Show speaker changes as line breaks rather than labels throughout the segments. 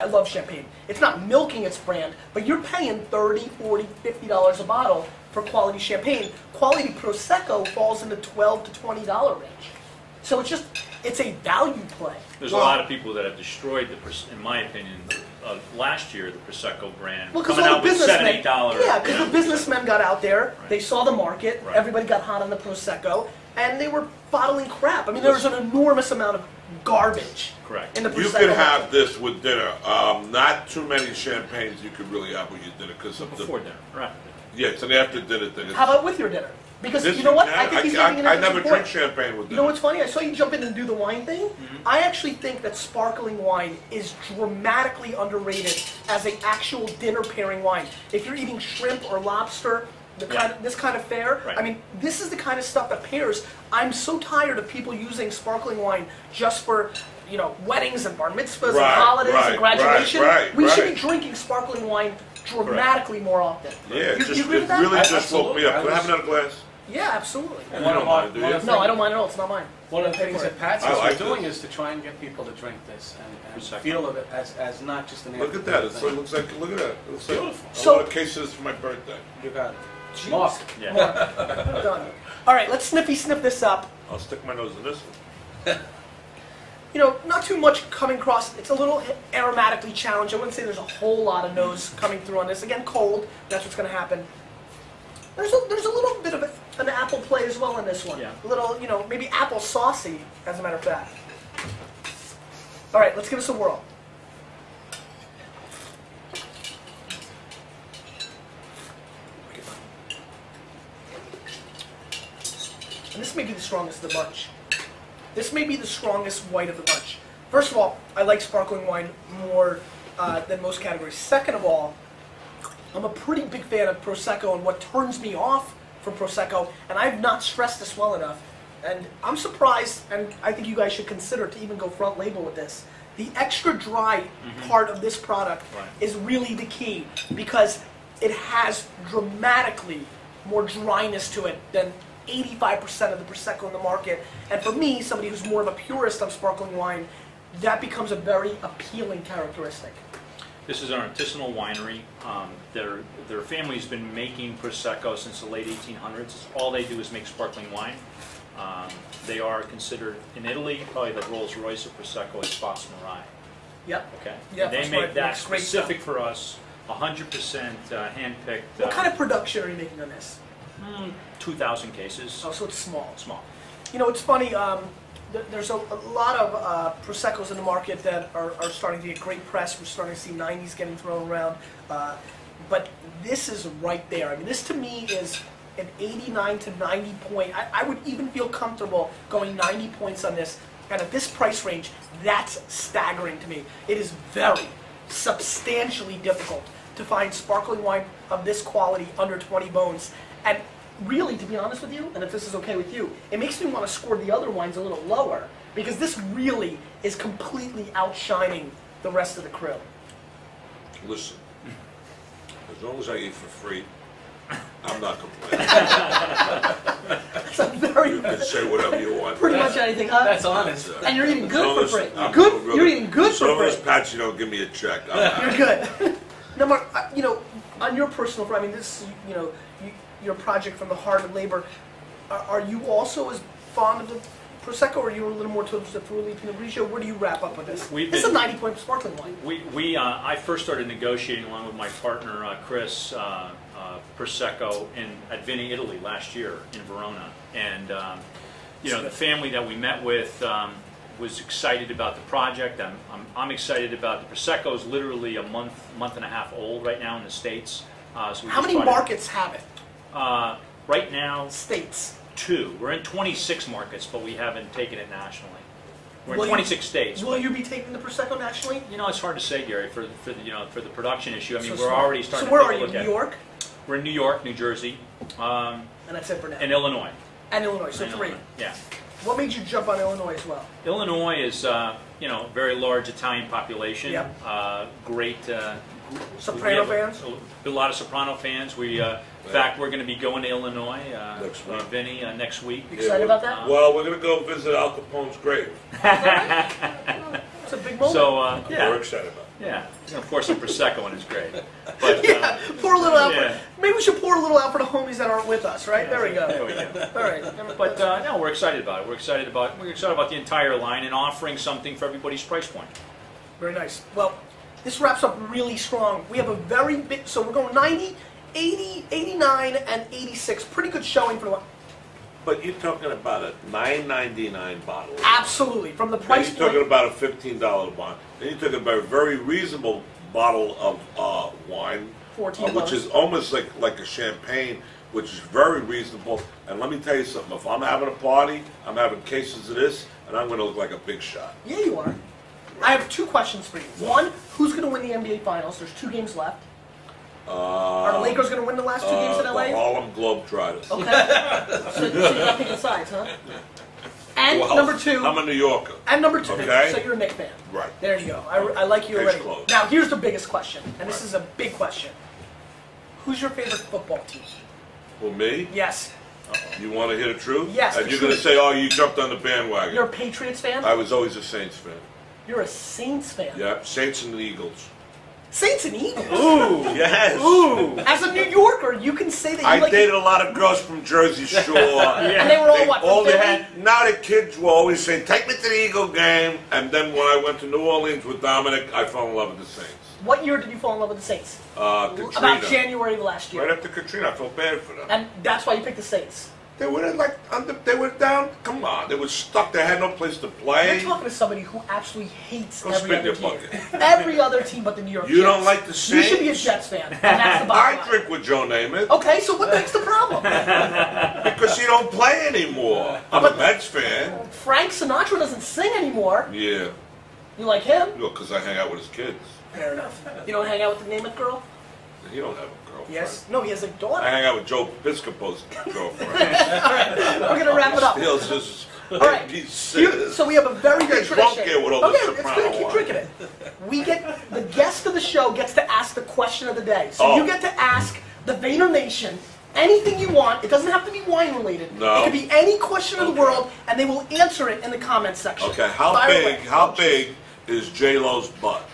I love champagne. It's not milking its brand, but you're paying $30, $40, $50 a bottle for quality champagne. Quality Prosecco falls in the $12 to $20 range. So it's a value play.
There's a lot of people that have destroyed in my opinion, last year the Prosecco brand, coming out with $7, $8.
Yeah, because the businessmen got out there,
Right.
they saw the market,
Right.
everybody got hot on the Prosecco, and they were bottling crap. I mean, there was an enormous amount of garbage
Correct.
in the Prosecco.
You could have this with dinner. Not too many champagnes you could really have with your dinner because of
Before dinner, right?
Yeah, it's an after dinner thing.
How about with your dinner? Because
This
you know what?
can.
I think he's making an
I
interesting
never
point.
drink champagne with dinner.
You know what's funny? I saw you jump in and do the wine thing. I actually think that sparkling wine is dramatically underrated as an actual dinner pairing wine. If you're eating shrimp or lobster, this kind of fare,
Right.
I mean, this is the kind of stuff that pairs. I'm so tired of people using sparkling wine just for, you know, weddings and bar mitzvahs and holidays and graduation. We should be drinking sparkling wine dramatically more often.
Yeah,
you
it
agree with that?
really just woke me up. Can I have another glass?
Yeah, absolutely.
You don't mind, do you?
No, I don't mind at all. It's not mine.
One of the things that Patsy
I like
is doing
this.
is to try and get people to drink this and
Prosecco.
feel of it as not just an
Look at that. It looks like, look at that. It looks like,
Beautiful.
I
So-
want a case of this for my birthday.
You got it. Mark.
Yeah.
Done. All right, let's sniff this up.
I'll stick my nose in this one.
You know, not too much coming across. It's a little aromatically challenged. I wouldn't say there's a whole lot of nose coming through on this. Again, cold. That's what's going to happen. There's a little bit of an apple play as well in this one.
Yeah.
A little, you know, maybe apple saucy, as a matter of fact. All right, let's give this a whirl. And this may be the strongest of the bunch. This may be the strongest white of the bunch. First of all, I like sparkling wine more than most categories. Second of all, I'm a pretty big fan of Prosecco, and what turns me off from Prosecco, and I've not stressed this well enough, and I'm surprised, and I think you guys should consider to even go front label with this. The extra dry part of this product is really the key, because it has dramatically more dryness to it than 85% of the Prosecco in the market. And for me, somebody who's more of a purist of sparkling wine, that becomes a very appealing characteristic.
This is an artisanal winery. Their family's been making Prosecco since the late 1800s. All they do is make sparkling wine. They are considered, in Italy, probably the Rolls Royce of Prosecco is Fox Marai.
Yep.
Okay.
Yeah,
They
Fox
make
Marai
that
makes great
specific
stuff.
for us, 100% hand-picked.
What kind of production are you making on this?
2,000 cases.
Oh, so it's small.
Small.
You know, it's funny, there's a lot of Proseccos in the market that are starting to get great press. We're starting to see 90s getting thrown around. But this is right there. I mean, this to me is an 89 to 90 point. I would even feel comfortable going 90 points on this. And at this price range, that's staggering to me. It is very substantially difficult to find sparkling wine of this quality under 20 bones. And really, to be honest with you, and if this is okay with you, it makes me want to score the other wines a little lower, because this really is completely outshining the rest of the crew.
Listen, as long as I eat for free, I'm not complaining.
It's a very
You can say whatever you want.
pretty much anything, huh?
That's honest.
And you're eating
As
good
long
for
as
free.
I'm
Good.
real
You're eating good
As
for
long as
free.
Patsy don't give me a check, I'm
You're good. Now, Mark, you know, on your personal front, I mean, this, you know, your project from the heart of labor. Are you also as fond of the Prosecco, or are you a little more towards the Friuli Pinot Grigio? Where do you wrap up with this? This is a 90-point sparkling wine.
I first started negotiating along with my partner Chris Prosecco at Vini, Italy last year in Verona, and you know, the family that we met with was excited about the project. I'm excited about the Prosecco. Is literally a month and a half old right now in the States. So
How many markets have it?
Right now,
States.
2. We're in 26 markets, but we haven't taken it nationally. We're
Will
in
you-
26 states.
Will you be taking the Prosecco nationally?
You know, it's hard to say, Gary, for the production issue. I mean,
So
we're
small.
already starting
So where
to
are
take a
you?
look
New
at
York?
We're in New York, New Jersey,
And that's it for now.
and Illinois.
And Illinois, so
And
3.
Illinois, yeah.
What made you jump on Illinois as well?
Illinois is, you know, very large Italian population.
Yep.
Great.
Soprano
we have
fans?
A lot of Soprano fans. In fact, we're going to be going to Illinois,
Next week.
Vinny, next week.
You excited about that?
Well, we're going to go visit Al Capone's grave.
It's a big moment.
So,
We're
yeah.
excited about it.
Yeah, you know, pour some prosecco and it's great. But
Yeah, pour a little out.
yeah.
Maybe we should pour a little out for the homies that aren't with us, right? There we
there
go.
we go.
All right.
But no, we're excited about it. We're excited about the entire line and offering something for everybody's price point.
Very nice. Well, this wraps up really strong. We have a very big, so we're going 90, 80, 89, and 86. Pretty good showing for the one.
But you're talking about a $9.99 bottle.
Absolutely. From the
Then
price
you're talking
point.
about a $15 wine. Then you're talking about a very reasonable bottle of wine,
$14.
which is almost like a champagne, which is very reasonable. And let me tell you something. If I'm having a party, I'm having cases of this, and I'm going to look like a big shot.
Yeah, you are. I have two questions for you. One, who's going to win the NBA Finals? There's 2 games left. Are the Lakers going to win the last 2 games in LA?
The Harlem Globetrotters.
Okay. so you're not picking sides, huh? And
Well,
number 2.
I'm a New Yorker.
And number 2.
Okay.
So you're a Knicks fan.
Right.
There you go. I like you
Case
already.
closed.
Now, here's the biggest question, and this is a big question. Who's your favorite football team?
Well, me?
Yes.
You want to hear the truth?
Yes,
And
the
you're going to
truth.
say, oh, you jumped on the bandwagon.
You're a Patriots fan?
I was always a Saints fan.
You're a Saints fan.
Yeah, Saints and the Eagles.
Saints and Eagles?
Ooh,
Yes.
ooh.
As a New Yorker, you can say that you
I
like
dated a lot of girls from Jersey Shore.
And they were all what, from
all they
Philly?
had, now the kids will always say, take me to the Eagle game. And then when I went to New Orleans with Dominic, I fell in love with the Saints.
What year did you fall in love with the Saints?
Katrina.
About January of last year.
Right after Katrina, I felt bad for them.
And that's why you picked the Saints.
They were like, they were down, come on, they were stuck, they had no place to
You're
play.
talking to somebody who absolutely hates
Go
every
spit
other
your
team.
bucket.
Every other team but the New York Jets.
You don't like the
You
Saints?
should be a Jets fan. And that's the bottom
I
line.
drink with Joe Namath
Okay, so what makes the problem?
because he don't play anymore. I'm a Mets fan.
Frank Sinatra doesn't sing anymore.
Yeah,
You like him?
because I hang out with his kids.
Fair enough. You don't hang out with the Namath girl?
He don't have a girlfriend.
Yes. No, he has a
I
daughter.
hang out with Joe Piscopo's girlfriend.
We're going to wrap it up.
Steals his
All right. So we have a very good
guys won't
tradition.
get with all the
Okay, it's
Soprano
good. Keep
wine.
drinking it. We get the guest of the show gets to ask the question of the day. So
Oh.
you get to ask the Vayner Nation anything you want. It doesn't have to be wine related.
No.
It could be any question of the
Okay.
world, and they will answer it in the comments section.
Okay, how
Fire
big?
away.
How big is J Lo's butt?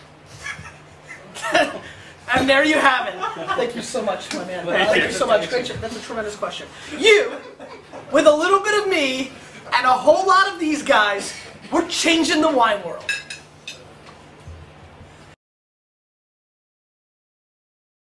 And there you have it. Thank you so much, my man. Thank you so much. Great. That's a tremendous question. You, with a little bit of me and a whole lot of these guys, we're changing the wine world.